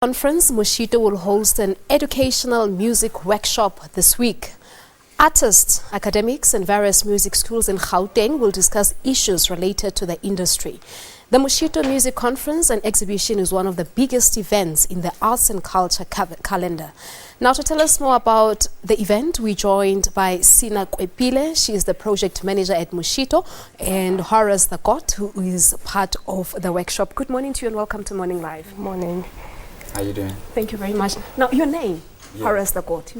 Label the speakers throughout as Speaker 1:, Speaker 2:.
Speaker 1: Conference, Moshito will host an educational music workshop this week. Artists, academics and various music schools in Gauteng will discuss issues related to the industry. The Moshito Music Conference and Exhibition is one of the biggest events in the arts and culture calendar. Now, to tell us more about the event, we're joined by Sina Kwepile. She is the project manager at Moshito, and Horus Tha-God, who is part of the workshop. Good morning to you and welcome to Morning Live.
Speaker 2: Good morning.
Speaker 3: How you doing?
Speaker 1: Thank you very much. Now, your name, Horus Tha-God,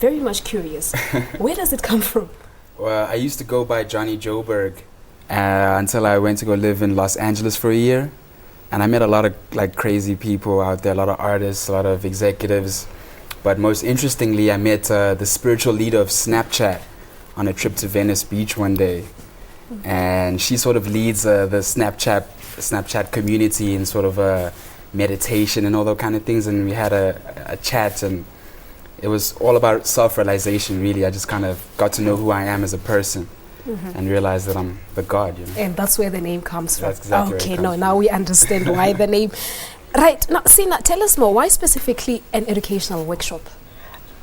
Speaker 1: very much curious. Where does it come from?
Speaker 3: Well, I used to go by Johnny Joburg until I went to go live in Los Angeles for a year. And I met a lot of crazy people out there, a lot of artists, a lot of executives. But most interestingly, I met the spiritual leader of Snapchat on a trip to Venice Beach one day. And she sort of leads the Snapchat community in sort of meditation and all those kind of things, and we had a chat, and it was all about self-realization, really. I just kind of got to know who I am as a person and realized that I'm the God,
Speaker 1: And that's where the name comes from.
Speaker 3: That's exactly
Speaker 1: okay,
Speaker 3: where it comes
Speaker 1: now we understand why the name. Right, now Sina, tell us more. Why specifically an educational workshop?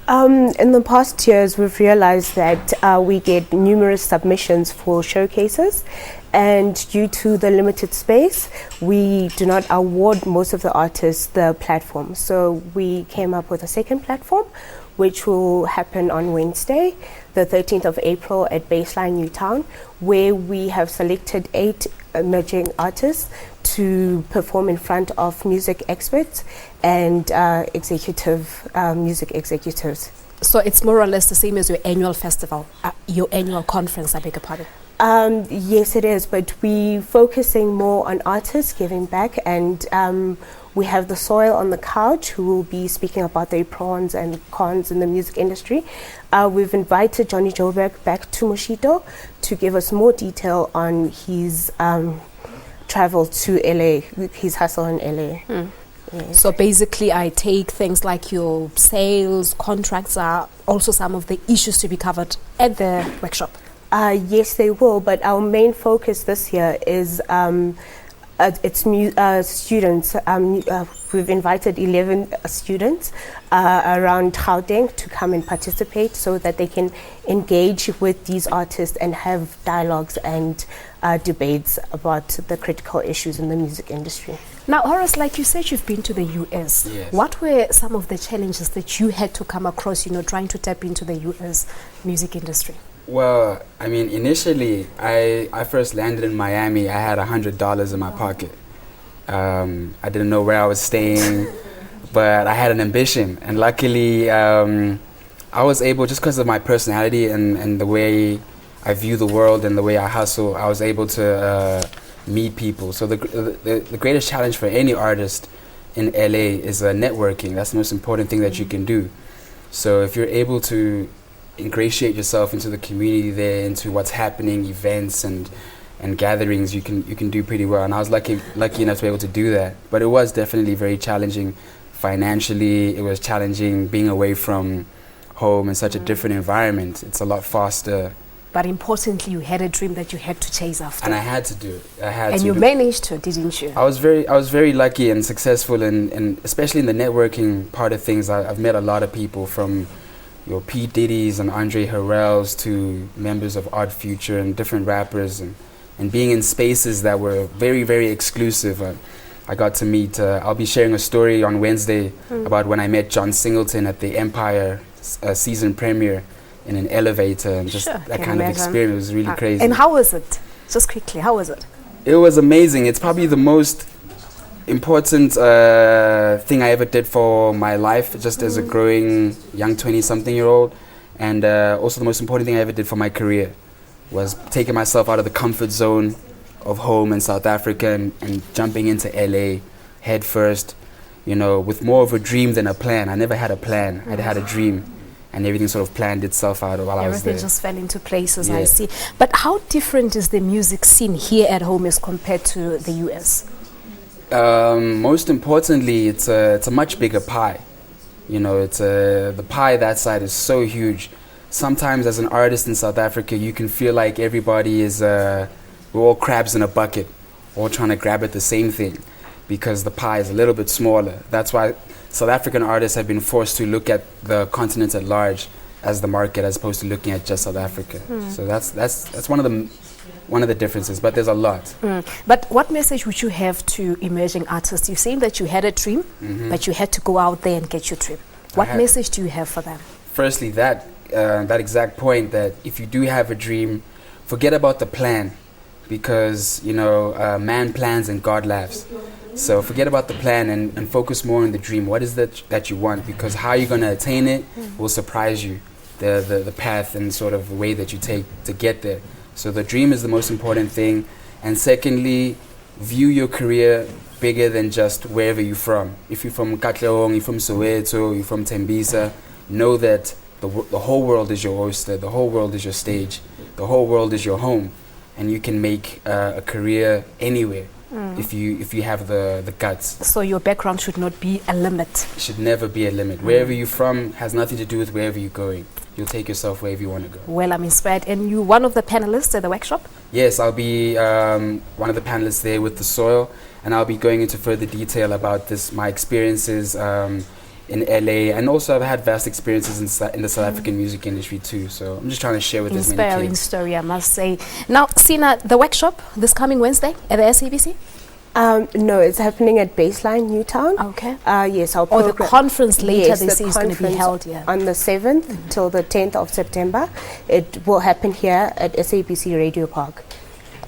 Speaker 2: In the past years, we've realized that we get numerous submissions for showcases, and due to the limited space, we do not award most of the artists the platform. So we came up with a second platform, which will happen on Wednesday, the 13th of April at Baseline Newtown, where we have selected 8 emerging artists to perform in front of music experts and music executives.
Speaker 1: So it's more or less the same as your annual festival, your annual conference, I beg your pardon.
Speaker 2: Yes, it is, but we're focusing more on artists giving back, and we have the Soil on the Couch, who will be speaking about the pros and cons in the music industry. We've invited Johnny Joburg back to Moshito to give us more detail on his travel to LA, his hustle in LA. Yes.
Speaker 1: So basically, I take things like your sales, contracts are also some of the issues to be covered at the workshop.
Speaker 2: Yes, they will, but our main focus this year is students. We've invited 11 students around Gauteng to come and participate so that they can engage with these artists and have dialogues and debates about the critical issues in the music industry.
Speaker 1: Now, Horus, like you said, you've been to the US.
Speaker 3: Yes.
Speaker 1: What were some of the challenges that you had to come across, trying to tap into the US music industry?
Speaker 3: Well, I mean, initially, I first landed in Miami. I had $100 in my pocket. I didn't know where I was staying, but I had an ambition. And luckily, I was able, just because of my personality and the way I view the world and the way I hustle, I was able to meet people. So the greatest challenge for any artist in LA is networking. That's the most important thing that you can do. So if you're able to ingratiate yourself into the community there, into what's happening, events and gatherings, you can do pretty well. And I was lucky enough to be able to do that. But it was definitely very challenging financially. It was challenging being away from home in such a different environment. It's a lot faster.
Speaker 1: But importantly, you had a dream that you had to chase after.
Speaker 3: And I had to do it.
Speaker 1: And you managed to, didn't you?
Speaker 3: I was very lucky and successful, and especially in the networking part of things. I've met a lot of people, from your P. Diddy's and Andre Harrell's to members of Odd Future and different rappers, and being in spaces that were very, very exclusive. I got to meet, I'll be sharing a story on Wednesday about when I met John Singleton at the Empire season premiere in an elevator, and just that kind of experience was really crazy.
Speaker 1: And how was it? Just quickly, how was it?
Speaker 3: It was amazing. It's probably the most important thing I ever did for my life, just as a growing young 20-something-year-old, and also the most important thing I ever did for my career was taking myself out of the comfort zone of home in South Africa and jumping into LA head first, with more of a dream than a plan. I never had a plan. I had a dream, and everything sort of planned itself out while I was there.
Speaker 1: Everything just fell into places, I see. But how different is the music scene here at home as compared to the US?
Speaker 3: Most importantly, it's a much bigger pie. The pie that side is so huge. Sometimes as an artist in South Africa, you can feel like everybody is, we're all crabs in a bucket, all trying to grab at the same thing. because the pie is a little bit smaller. That's why South African artists have been forced to look at the continent at large as the market, as opposed to looking at just South Africa. So that's one of the differences, but there's a lot.
Speaker 1: But what message would you have to emerging artists? You're saying that you had a dream, but you had to go out there and get your dream. What message do you have for them?
Speaker 3: Firstly, that exact point, that if you do have a dream, forget about the plan, because man plans and God laughs. So forget about the plan and focus more on the dream. What is that you want? Because how you're going to attain it will surprise you. The path and sort of the way that you take to get there. So the dream is the most important thing. And secondly, view your career bigger than just wherever you're from. If you're from Gauteng, you're from Soweto, you're from Tembisa, know that the whole world is your oyster, the whole world is your stage, the whole world is your home, and you can make a career anywhere if you have the guts.
Speaker 1: So your background should not be a limit.
Speaker 3: It should never be a limit. Wherever you're from has nothing to do with wherever you're going. You'll take yourself wherever you want to go.
Speaker 1: Well, I'm inspired. And you're one of the panelists at the workshop?
Speaker 3: Yes, I'll be one of the panelists there with The Soil, and I'll be going into further detail about my experiences in LA, and also I've had vast experiences in the South African music industry too. So I'm just trying to share with as many kids.
Speaker 1: Inspiring story, I must say. Now, Sina, the workshop this coming Wednesday at the SABC?
Speaker 2: No, it's happening at Baseline, Newtown.
Speaker 1: Okay.
Speaker 2: Yes, our
Speaker 1: the conference later
Speaker 2: yes,
Speaker 1: this is going to be held here.
Speaker 2: On the 7th till the 10th of September. It will happen here at SABC Radio Park.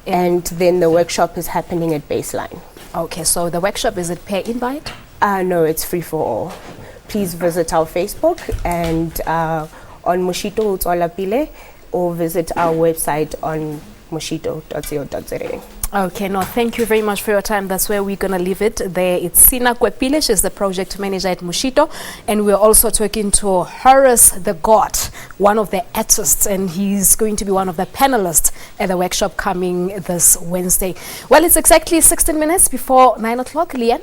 Speaker 2: And then the workshop is happening at Baseline.
Speaker 1: Okay, so the workshop, is it per invite?
Speaker 2: No, it's free for all. Please visit our Facebook and on Moshito Kwepile, or visit our website on moshito.co.za.
Speaker 1: Okay, no, thank you very much for your time. That's where we're going to leave it. There, it's Sina Kwepile. She's the project manager at Moshito. And we're also talking to Horus Tha-God, one of the artists, and he's going to be one of the panelists at the workshop coming this Wednesday. Well, it's exactly 16 minutes before 9 o'clock. Leanne?